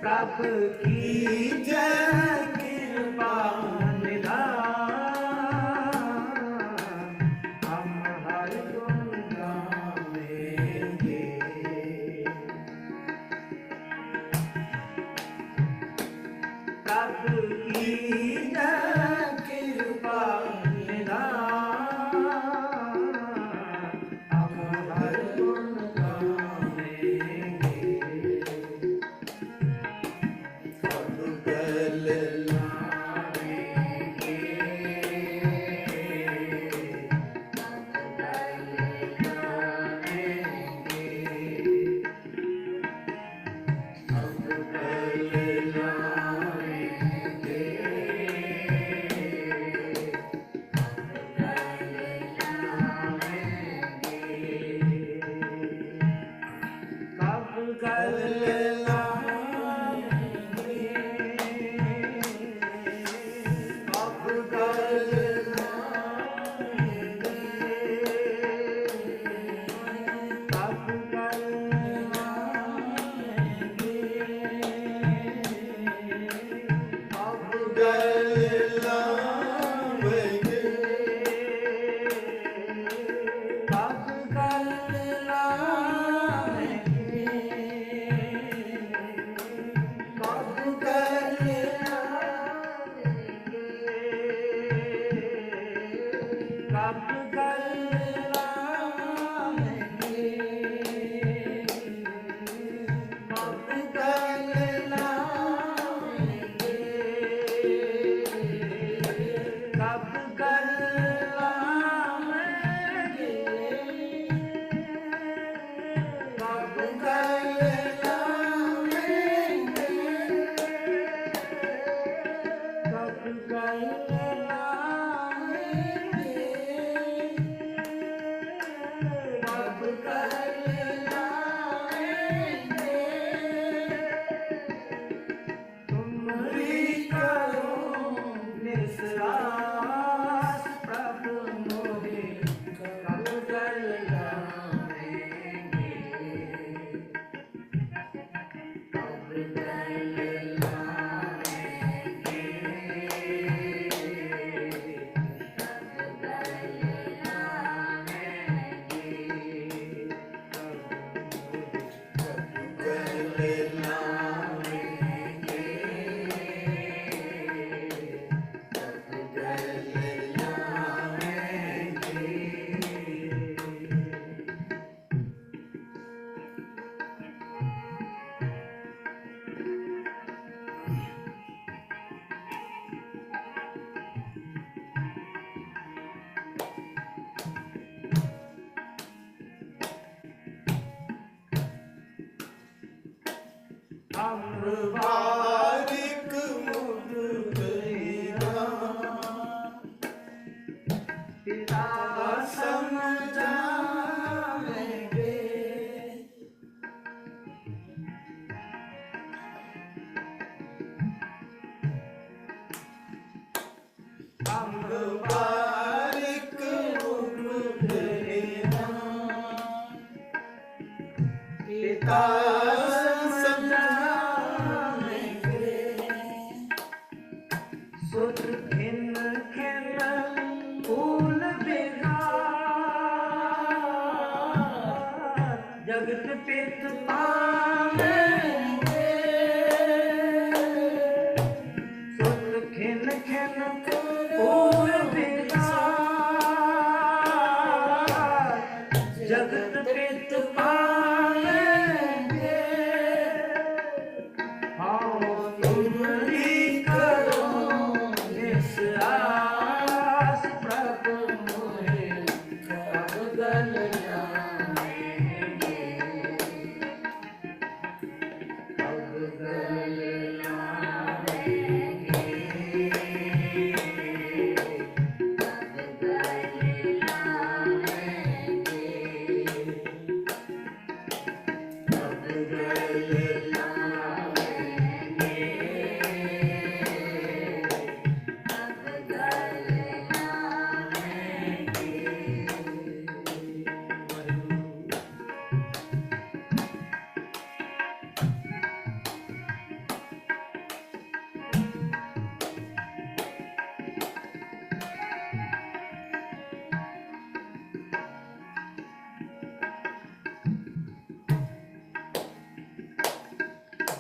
प्रभु की जय कृपा हम हर गुण गावेंगे। प्रभु की जय कृपा हम हर गुण गावेंगे। बारिक मुझ पिता समझाएंगे। हम बारिक मुझ पिता जगत पित पावेंगे। सुत खिन खिन फूल बिहार जगत पित पावेंगे। आओ तुम ही करो इस आस प्रभु मोहे कब गल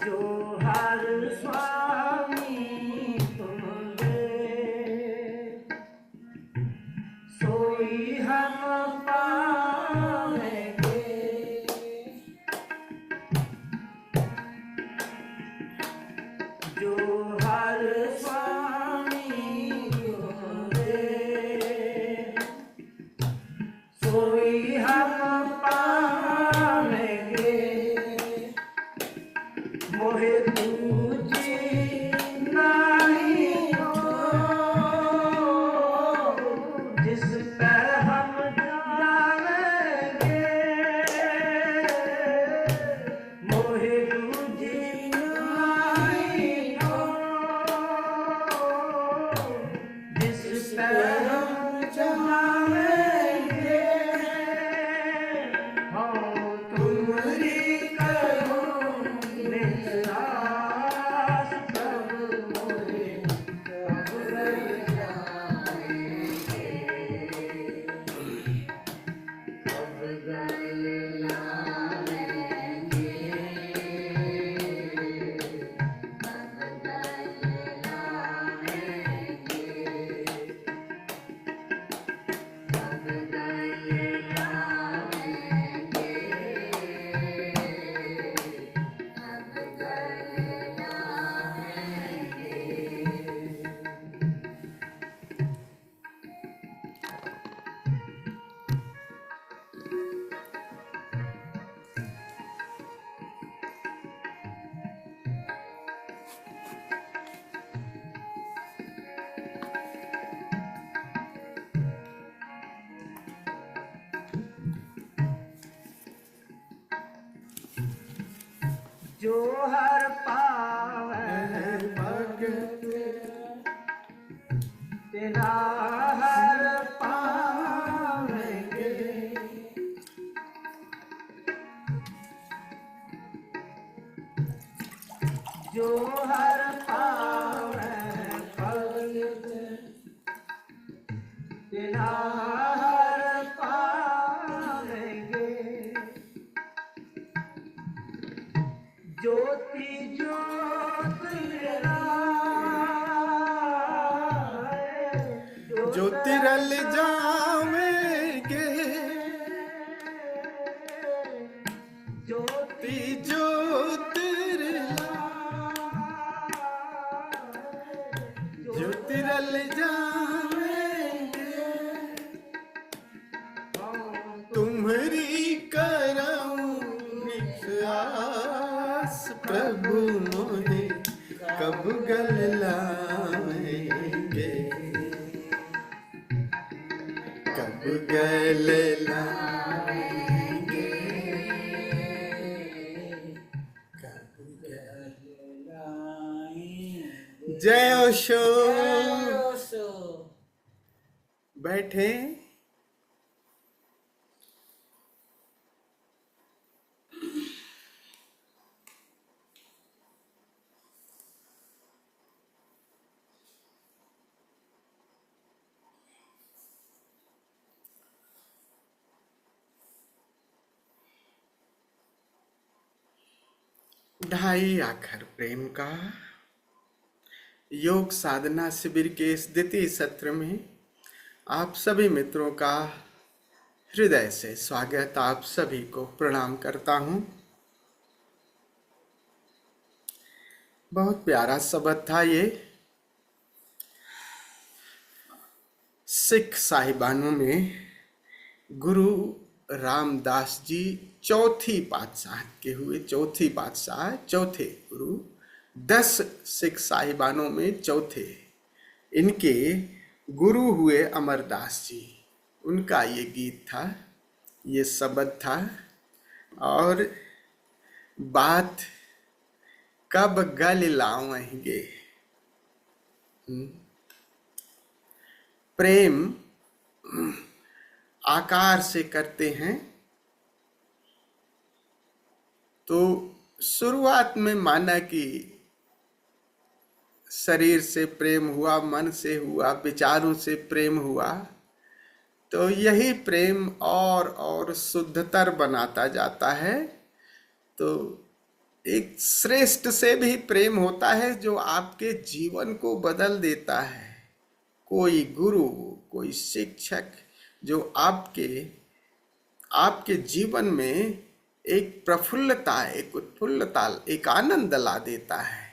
जो हर स्वामी तुम दे, सोई हम पाएंगे। जो हर स्वामी तुम दे, सोई हम पाएंगे। मोहे तुझे नहीं हो, जिस पर हम जाएंगे। मोहे तुझे नहीं हो, जिस पर हम जाएंगे। हो तुम्हारी जो हर पावे भगत तेरा हर पावेंगे। जो हर पावे भगत तेरा हर पावेंगे। ज्योति ज्योत मेरा ज्योतिरल जावेंगे। ज्योति ज्योतिरल जावेंगे। तुम्हारी करऊं आस प्रभु मोहे कब गल लाएंगे। कब गल लाएंगे। कब गल लाएंगे। जय ओशो। बैठे। ढाई आखर प्रेम का योग साधना शिविर के इस द्वितीय सत्र में आप सभी मित्रों का हृदय से स्वागत। आप सभी को प्रणाम करता हूं। बहुत प्यारा शब्द था ये। सिख साहिबानों में गुरु रामदास जी चौथी पातशाह के हुए, चौथी पातशाह, चौथे गुरु। 10 सिख साहिबानों में चौथे। इनके गुरु हुए अमरदास जी। उनका ये गीत था, ये शब्द था। और बात कब गल लाएंगे। प्रेम आकार से करते हैं तो शुरुआत में माना कि शरीर से प्रेम हुआ, मन से हुआ, विचारों से प्रेम हुआ, तो यही प्रेम और शुद्धतर बनाता जाता है। तो एक श्रेष्ठ से भी प्रेम होता है जो आपके जीवन को बदल देता है। कोई गुरु, कोई शिक्षक जो आपके आपके जीवन में एक प्रफुल्लता, एक उत्फुल्लता, एक आनंद ला देता है,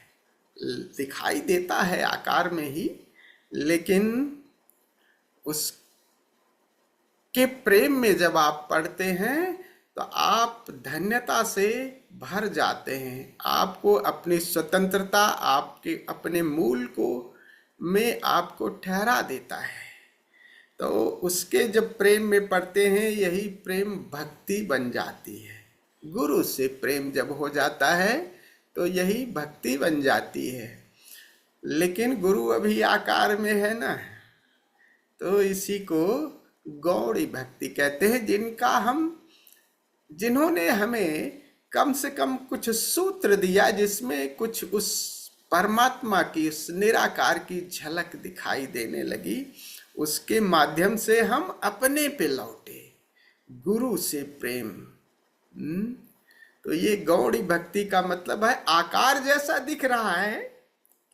दिखाई देता है आकार में ही, लेकिन उसके प्रेम में जब आप पढ़ते हैं तो आप धन्यता से भर जाते हैं। आपको अपनी स्वतंत्रता, आपके अपने मूल को में आपको ठहरा देता है। तो उसके जब प्रेम में पड़ते हैं, यही प्रेम भक्ति बन जाती है। गुरु से प्रेम जब हो जाता है तो यही भक्ति बन जाती है। लेकिन गुरु अभी आकार में है ना, तो इसी को गौड़ी भक्ति कहते हैं, जिन्होंने हमें कम से कम कुछ सूत्र दिया जिसमें कुछ उस परमात्मा की, उस निराकार की झलक दिखाई देने लगी। उसके माध्यम से हम अपने पे लौटे, गुरु से प्रेम। तो ये गौड़ी भक्ति का मतलब है आकार जैसा दिख रहा है,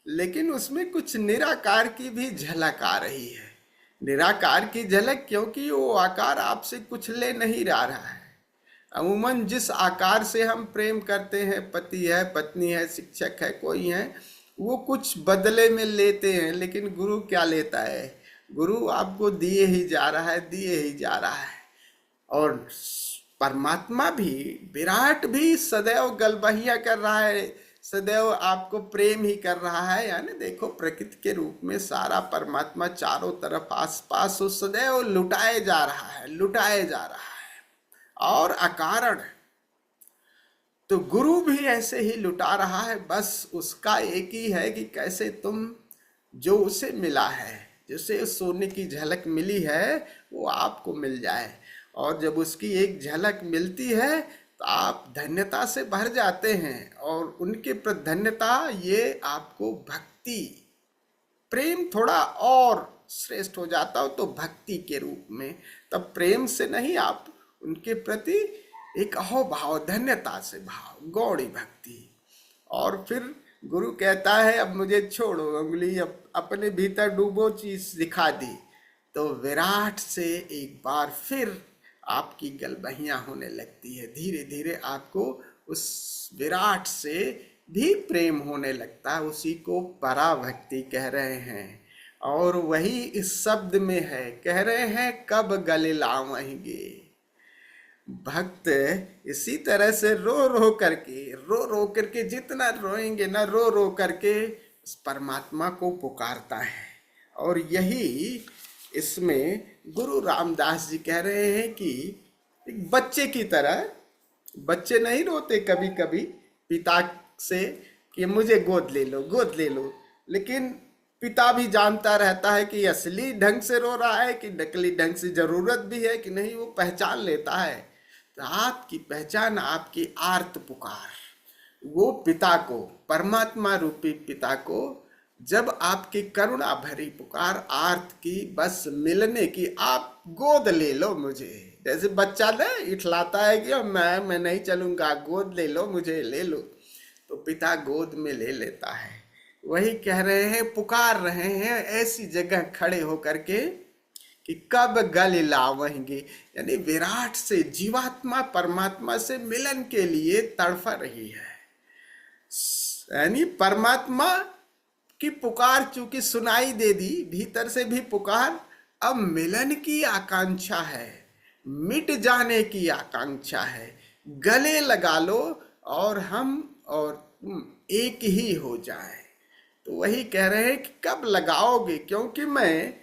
लेकिन उसमें कुछ निराकार की भी झलक आ रही है। निराकार की झलक, क्योंकि वो आकार आपसे कुछ ले नहीं रहा है। अमूमन जिस आकार से हम प्रेम करते हैं, पति है, पत्नी है, शिक्षक है, कोई है, वो कुछ बदले में लेते हैं। लेकिन गुरु क्या लेता है? गुरु आपको दिए ही जा रहा है, दिए ही जा रहा है। और परमात्मा भी, विराट भी सदैव गलबहिया कर रहा है, सदैव आपको प्रेम ही कर रहा है। यानी देखो, प्रकृति के रूप में सारा परमात्मा चारों तरफ आसपास वो सदैव लुटाए जा रहा है, लुटाए जा रहा है, और अकारण। तो गुरु भी ऐसे ही लुटा रहा है। बस उसका एक ही है कि कैसे तुम जो उसे मिला है, जिसे सोने की झलक मिली है, वो आपको मिल जाए। और जब उसकी एक झलक मिलती है तो आप धन्यता से भर जाते हैं, और उनके प्रति धन्यता ये आपको भक्ति, प्रेम थोड़ा और श्रेष्ठ हो जाता हो तो भक्ति के रूप में। तब प्रेम से नहीं, आप उनके प्रति एक अहोभाव, धन्यता से भाव, गौड़ी भक्ति। और फिर गुरु कहता है अब मुझे छोड़ो, उंगली अब अपने भीतर डूबो, चीज दिखा दी। तो विराट से एक बार फिर आपकी गलबहियां होने लगती है। धीरे धीरे आपको उस विराट से भी प्रेम होने लगता है। उसी को पराभक्ति कह रहे हैं, और वही इस शब्द में है। कह रहे हैं कब गले लावेंगे। भक्त इसी तरह से रो रो करके जितना रोएंगे ना, रो रो करके उस परमात्मा को पुकारता है। और यही इसमें गुरु रामदास जी कह रहे हैं कि एक बच्चे की तरह, बच्चे नहीं रोते कभी कभी पिता से कि मुझे गोद ले लो, गोद ले लो, लेकिन पिता भी जानता रहता है कि असली ढंग से रो रहा है कि नकली ढंग से, जरूरत भी है कि नहीं, वो पहचान लेता है। तो आपकी पहचान, आपकी आर्त पुकार, वो पिता को, परमात्मा रूपी पिता को, जब आपकी करुणा भरी पुकार आर्त की, बस मिलने की, आप गोद ले लो मुझे। जैसे बच्चा ना इठलाता है कि मैं नहीं चलूंगा, गोद ले लो मुझे, ले लो, तो पिता गोद में ले लेता है। वही कह रहे हैं, पुकार रहे हैं ऐसी जगह खड़े होकर के कि कब गले लावेंगे। यानी विराट से, जीवात्मा परमात्मा से मिलन के लिए तड़फ रही है। यानी परमात्मा की पुकार चूंकि सुनाई दे दी, भीतर से भी पुकार, अब मिलन की आकांक्षा है, मिट जाने की आकांक्षा है। गले लगा लो और हम और तुम एक ही हो जाए। तो वही कह रहे हैं कि कब लगाओगे, क्योंकि मैं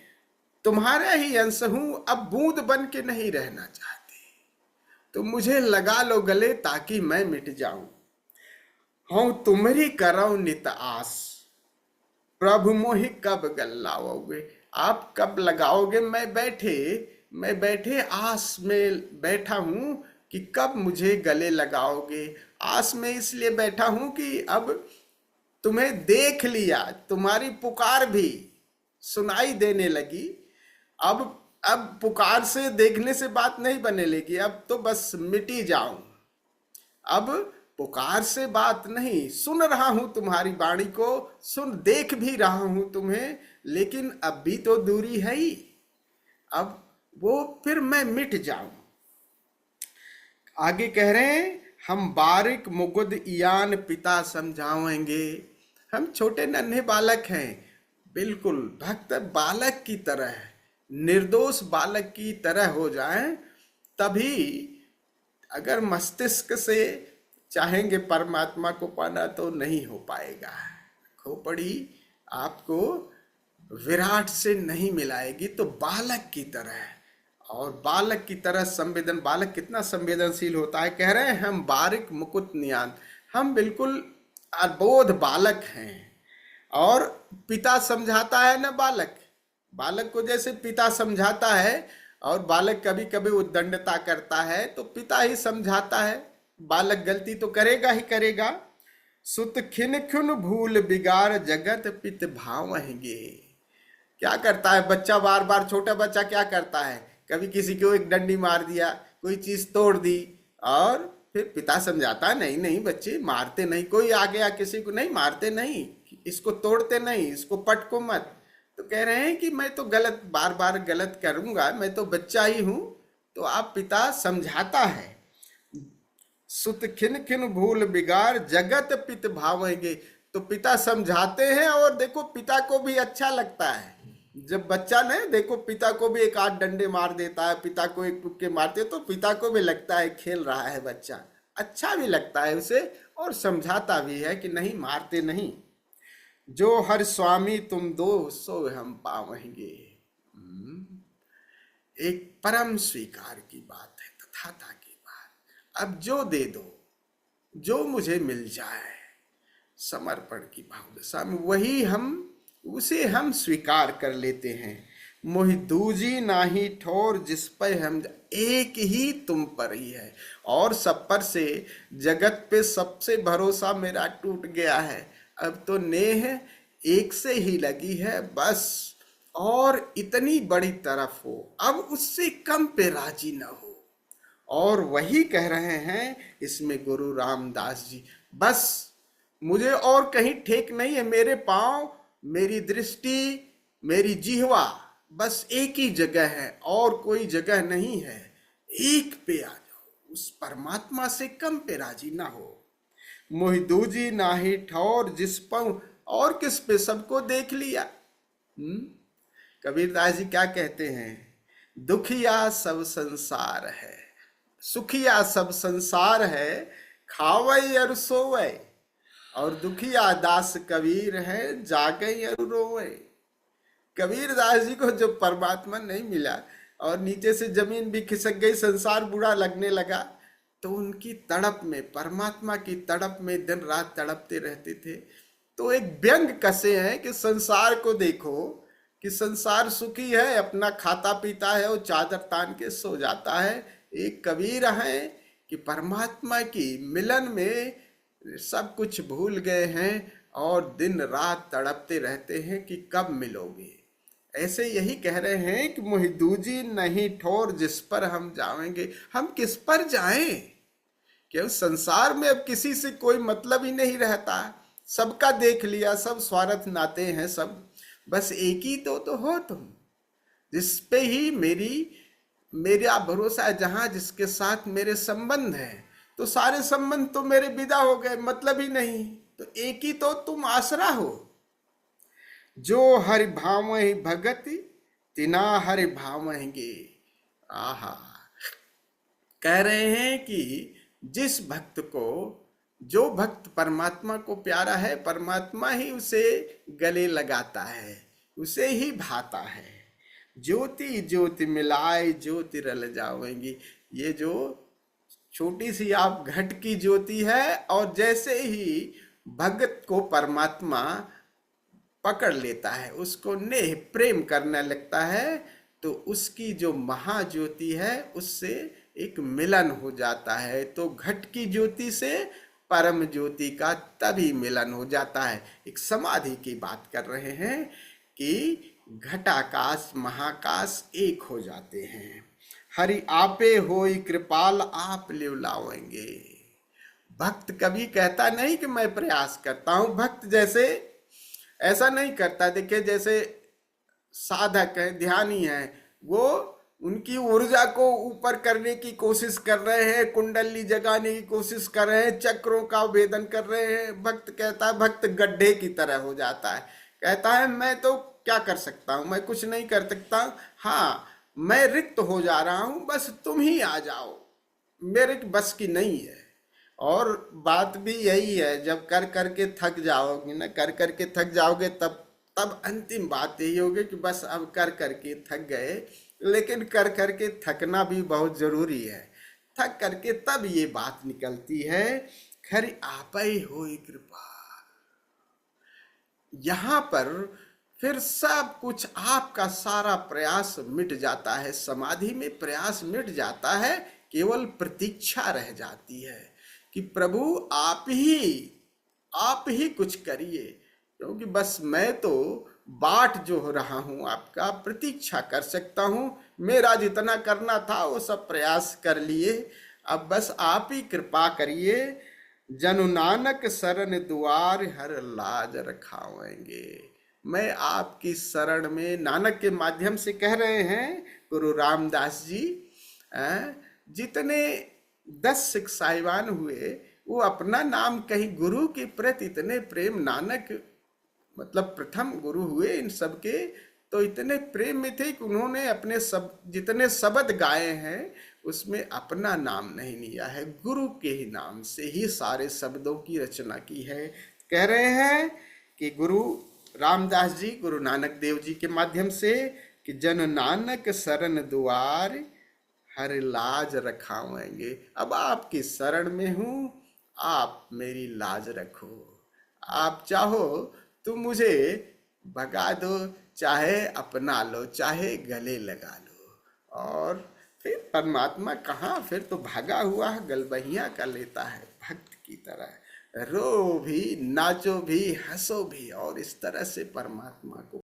तुम्हारा ही अंश हूं, अब बूंद बन के नहीं रहना चाहती, तो मुझे लगा लो गले ताकि मैं मिट जाऊं। हूं तुम्हारी करो नित आस, प्रभु मोहि कब गल लाओगे। आप कब लगाओगे? मैं बैठे आस में बैठा हूं कि कब मुझे गले लगाओगे। आस में इसलिए बैठा हूं कि अब तुम्हें देख लिया, तुम्हारी पुकार भी सुनाई देने लगी। अब पुकार से, देखने से बात नहीं बने लगी, अब तो बस मिटी जाऊं। अब पुकार से बात नहीं, सुन रहा हूं तुम्हारी वाणी को, सुन देख भी रहा हूं तुम्हें, लेकिन अब भी तो दूरी है ही, अब वो फिर मैं मिट जाऊं। आगे कह रहे हैं, हम बारिक मुकुद इयान पिता समझावेंगे। हम छोटे नन्हे बालक हैं, बिल्कुल भक्त बालक की तरह, निर्दोष बालक की तरह हो जाएं, तभी अगर मस्तिष्क से चाहेंगे परमात्मा को पाना तो नहीं हो पाएगा। खोपड़ी आपको विराट से नहीं मिलाएगी, तो बालक की तरह, और बालक की तरह बालक कितना संवेदनशील होता है। कह रहे हैं हम बारिक मुकुट नियान, हम बिल्कुल अबोध बालक हैं। और पिता समझाता है ना, बालक को जैसे पिता समझाता है, और बालक कभी कभी उद्दंडता करता है तो पिता ही समझाता है, बालक गलती तो करेगा ही करेगा। सुत खिन खुन भूल बिगाड़ जगत पित भावहेंगे। क्या करता है बच्चा, बार बार छोटा बच्चा क्या करता है, कभी किसी को एक डंडी मार दिया, कोई चीज तोड़ दी, और फिर पिता समझाता है नहीं नहीं बच्चे मारते नहीं, कोई आ गया किसी को नहीं मारते नहीं, इसको तोड़ते नहीं, इसको पटको मत। तो कह रहे हैं कि मैं तो गलत बार बार गलत करूंगा, मैं तो बच्चा ही हूं। तो आप पिता समझाता है। सुत खिन खिन भूल बिगाड़ जगत पित भावेंगे। तो पिता समझाते हैं, और देखो पिता को भी अच्छा लगता है जब बच्चा ने, देखो पिता को भी एक आध डंडे मार देता है, पिता को एक टुक्के मारते, तो पिता को भी लगता है खेल रहा है बच्चा, अच्छा भी लगता है उसे, और समझाता भी है कि नहीं मारते नहीं। जो हर स्वामी तुम दो सो हम पावेंगे। एक परम स्वीकार की बात है, तथाता की बात। अब जो दे दो, जो मुझे मिल जाए, समर्पण की भाव दशा में वही उसे हम स्वीकार कर लेते हैं। मोहि दूजी नाही ठोर जिस पर हम, एक ही तुम पर ही है, और सब पर से, जगत पे सबसे भरोसा मेरा टूट गया है। अब तो नेह एक से ही लगी है बस, और इतनी बड़ी तरफ हो, अब उससे कम पे राजी न हो। और वही कह रहे हैं इसमें गुरु रामदास जी, बस मुझे और कहीं ठेक नहीं है, मेरे पांव, मेरी दृष्टि, मेरी जिह्वा बस एक ही जगह है, और कोई जगह नहीं है। एक पे आ जाओ, उस परमात्मा से कम पे राजी ना हो। मोहि दूजी नाही ठौर जिस पाऊं, और किस पे, सबको देख लिया। कबीरदास जी क्या कहते हैं, दुखिया सब संसार है, सुखिया सब संसार है, खावई और सोवै, और दुखिया दास कबीर है, जागई और रोवे। कबीर दास जी को जब परमात्मा नहीं मिला, और नीचे से जमीन भी खिसक गई, संसार बुरा लगने लगा, तो उनकी तड़प में, परमात्मा की तड़प में दिन रात तड़पते रहते थे। तो एक व्यंग कसे हैं कि संसार को देखो कि संसार सुखी है, अपना खाता पीता है और चादर तान के सो जाता है। एक कबीर है कि परमात्मा की मिलन में सब कुछ भूल गए हैं, और दिन रात तड़पते रहते हैं कि कब मिलोगे। ऐसे यही कह रहे हैं कि मोहि दूजी नहीं ठोर जिस पर हम जाएंगे। हम किस पर जाएं? क्यों संसार में अब किसी से कोई मतलब ही नहीं रहता, सबका देख लिया, सब स्वार्थ नाते हैं सब, बस एक ही तो हो तुम, जिस पे ही मेरा भरोसा है, जहां जिसके साथ मेरे संबंध है, तो सारे संबंध तो मेरे विदा हो गए, मतलब ही नहीं, तो एक ही तो तुम आसरा हो। जो हरि भावहि भगति तिना हरि भावहेंगे। आहा, कह रहे हैं कि जिस भक्त को, जो भक्त परमात्मा को प्यारा है, परमात्मा ही उसे गले लगाता है, उसे ही भाता है। ज्योति ज्योति मिलाए ज्योति रल जावेंगी। ये जो छोटी सी आप घट की ज्योति है, और जैसे ही भगत को परमात्मा पकड़ लेता है, उसको नेह प्रेम करने लगता है, तो उसकी जो महाज्योति है उससे एक मिलन हो जाता है। तो घट की ज्योति से परम ज्योति का तभी मिलन हो जाता है। एक समाधि की बात कर रहे हैं कि घटाकाश महाकाश एक हो जाते हैं। हरि आपे होई कृपाल आप लिवलावेंगे। भक्त कभी कहता नहीं कि मैं प्रयास करता हूं। भक्त जैसे ऐसा नहीं करता। देखिए, जैसे साधक है, ध्यानी है, वो उनकी ऊर्जा को ऊपर करने की कोशिश कर रहे हैं, कुंडली जगाने की कोशिश कर रहे हैं, चक्रों का भेदन कर रहे हैं। भक्त कहता है, भक्त गड्ढे की तरह हो जाता है, कहता है मैं तो क्या कर सकता हूं, मैं कुछ नहीं कर सकता, हाँ मैं रिक्त हो जा रहा हूं, बस तुम ही आ जाओ, मेरे बस की नहीं है। और बात भी यही है, जब कर करके थक जाओगे ना, कर करके थक जाओगे, तब तब अंतिम बात यही होगी कि बस अब कर करके थक गए। लेकिन कर करके थकना भी बहुत जरूरी है। थक करके तब ये बात निकलती है, खरी आपै होई कृपा। यहाँ पर फिर सब कुछ, आपका सारा प्रयास मिट जाता है, समाधि में प्रयास मिट जाता है, केवल प्रतीक्षा रह जाती है कि प्रभु आप ही कुछ करिए। क्योंकि बस मैं तो बाट जो हो रहा हूं, आपका प्रतीक्षा कर सकता हूं, मेरा जितना करना था वो सब प्रयास कर लिए, अब बस आप ही कृपा करिए। जनु नानक शरण दुआर हर लाज रखावेंगे। मैं आपकी शरण में, नानक के माध्यम से कह रहे हैं गुरु रामदास जी, जितने 10 सिख साहिबान हुए, वो अपना नाम कहीं गुरु के प्रति इतने प्रेम, नानक मतलब प्रथम गुरु हुए इन सबके, तो इतने प्रेम में थे कि उन्होंने अपने सब जितने शब्द गाए हैं उसमें अपना नाम नहीं लिया है, गुरु के ही नाम से ही सारे शब्दों की रचना की है। कह रहे हैं कि गुरु रामदास जी गुरु नानक देव जी के माध्यम से कि जन नानक शरण दुआर हर लाज रखावेंगे। अब आपकी शरण में हूं, आप मेरी लाज रखो। आप चाहो तो मुझे भगा दो, चाहे अपना लो, चाहे गले लगा लो। और फिर परमात्मा कहाँ, फिर तो भागा हुआ गलबहिया कर लेता है भक्त की तरह। रो भी, नाचो भी, हंसो भी, और इस तरह से परमात्मा को